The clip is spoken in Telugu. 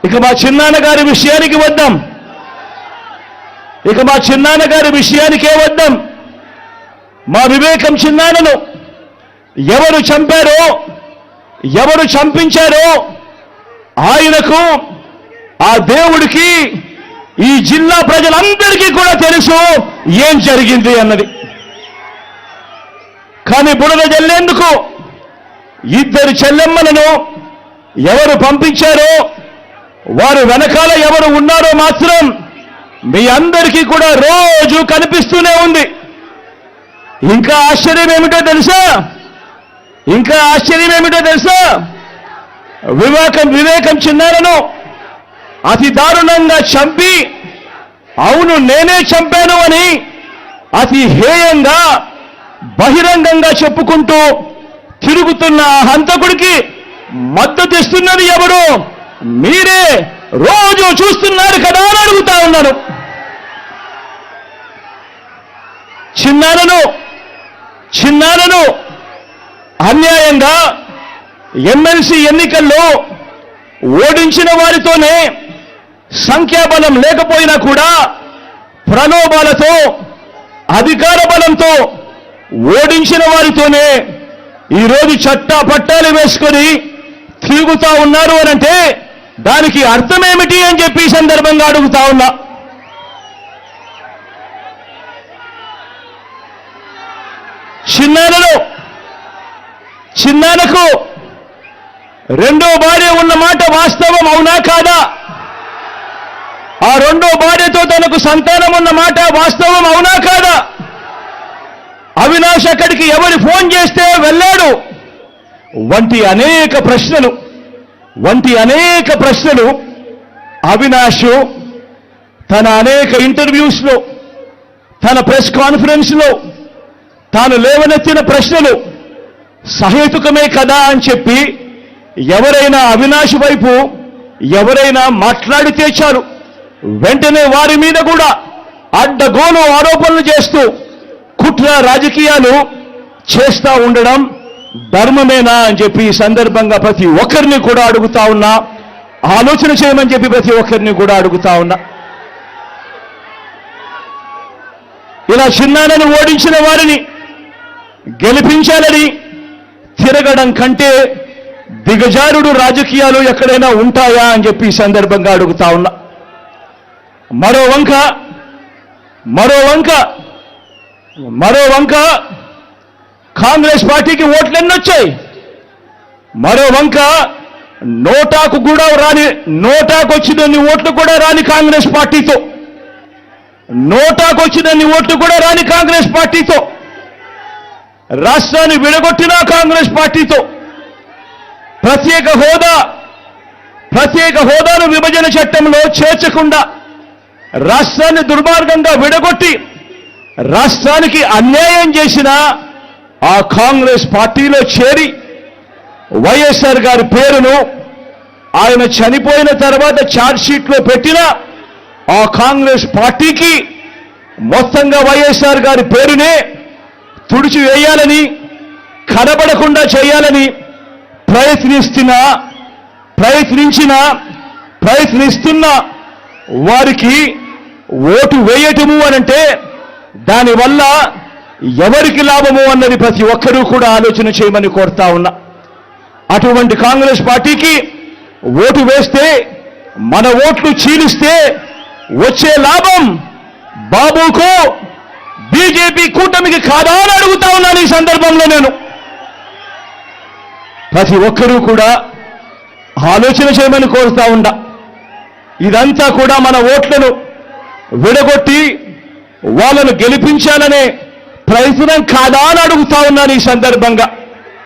ఇక మా చిన్నాన్నగారి విషయానికి వద్దాం. ఇక మా చిన్నాన్నగారి విషయానికే వద్దాం. మా వివేకం చిన్నాన్నను ఎవరు చంపారో, ఎవరు చంపించారో ఆయనకు, ఆ దేవుడికి, ఈ జిల్లా ప్రజలందరికీ కూడా తెలుసు ఏం జరిగింది అన్నది. కానీ బురద జల్లేందుకు ఇద్దరు చెల్లెమ్మలను ఎవరు పంపించారో, వారు వెనకాల ఎవరు ఉన్నారో మాత్రం మీ అందరికీ కూడా రోజు కనిపిస్తూనే ఉంది. ఇంకా ఆశ్చర్యం ఏమిటో తెలుసా? వివేకం చిన్నారను అతి దారుణంగా చంపి, అవును నేనే చంపాను అని అతి హేయంగా బహిరంగంగా చెప్పుకుంటూ తిరుగుతున్న హంతకుడికి మద్దతు ఇస్తున్నది ఎవరు? మీరే రోజు చూస్తున్నారు కదా అని అడుగుతా ఉన్నాను. చిన్నారను అన్యాయంగా ఎమ్మెల్సీ ఎన్నికల్లో ఓడించిన వారితోనే, సంఖ్యాబలం లేకపోయినా కూడా ప్రలోభాలతో, అధికార బలంతో ఓడించిన వారితోనే ఈరోజు చట్టా పట్టాలు వేసుకొని తిరుగుతా ఉన్నారు అనంటే దానికి అర్థమేమిటి అని చెప్పి ఈ సందర్భంగా అడుగుతా ఉన్నా. చిన్నాన్నకు రెండో భార్య ఉన్న మాట వాస్తవం అవునా కాదా? ఆ రెండో భార్యతో తనకు సంతానం ఉన్న మాట వాస్తవం అవునా కాదా? అవినాష్ అక్కడికి ఎవరు ఫోన్ చేస్తే వెళ్ళాడు వంటి అనేక ప్రశ్నలు అవినాష్ తన అనేక ఇంటర్వ్యూస్లో, తన ప్రెస్ కాన్ఫరెన్స్లో తాను లేవనెత్తిన ప్రశ్నలు సహేతుకమే కదా అని చెప్పి ఎవరైనా అవినాష్ వైపు ఎవరైనా మాట్లాడితే చాలు వెంటనే వారి మీద కూడా అడ్డగోలు ఆరోపణలు చేస్తూ కుట్ర రాజకీయాలు చేస్తూ ఉండడం ధర్మమేనా అని చెప్పి ఈ సందర్భంగా ప్రతి ఒక్కరిని కూడా అడుగుతా ఉన్నా. ఆలోచన చేయమని చెప్పి ప్రతి ఒక్కరిని కూడా అడుగుతా ఉన్నా. ఇలా చిన్నాన్నను ఓడించిన వారిని గెలిపించాలని తిరగడం కంటే దిగజారుడు రాజకీయాలు ఎక్కడైనా ఉంటాయా అని చెప్పి ఈ సందర్భంగా అడుగుతా ఉన్నా. మరో వంక కాంగ్రెస్ పార్టీకి ఓట్లు ఎన్నొచ్చాయి. మరో వంక నోటాకు వచ్చినన్ని ఓట్లు కూడా రాని కాంగ్రెస్ పార్టీతో, కాంగ్రెస్ పార్టీతో, రాష్ట్రాన్ని విడగొట్టిన కాంగ్రెస్ పార్టీతో, ప్రత్యేక హోదాను విభజన చట్టంలో చేర్చకుండా రాష్ట్రాన్ని దుర్మార్గంగా విడగొట్టి రాష్ట్రానికి అన్యాయం చేసిన ఆ కాంగ్రెస్ పార్టీలో చేరి వైఎస్ఆర్ గారి పేరును ఆయన చనిపోయిన తర్వాత ఛార్జ్షీట్లో పెట్టిన ఆ కాంగ్రెస్ పార్టీకి మొత్తంగా వైఎస్ఆర్ గారి పేరునే తుడిచివేయాలని, కనబడకుండా చేయాలని ప్రయత్నిస్తున్న వారికి ఓటు వేయటము అనంటే దానివల్ల ఎవరికి లాభము అన్నది ప్రతి ఒక్కరూ కూడా ఆలోచన చేయమని కోరుతా ఉన్నా. అటువంటి కాంగ్రెస్ పార్టీకి ఓటు వేస్తే, మన ఓట్లు చీలిస్తే వచ్చే లాభం బాబుకు, బీజేపీ కూటమికి కాదా అని అడుగుతా ఉన్నాను. ఈ సందర్భంలో నేను ప్రతి ఒక్కరూ కూడా ఆలోచన చేయమని కోరుతా ఉన్నా. ఇదంతా కూడా మన ఓట్లను విడగొట్టి వాళ్ళను గెలిపించాలనే ప్రయత్నం కాదా అని అడుగుతా ఉన్నాను ఈ సందర్భంగా.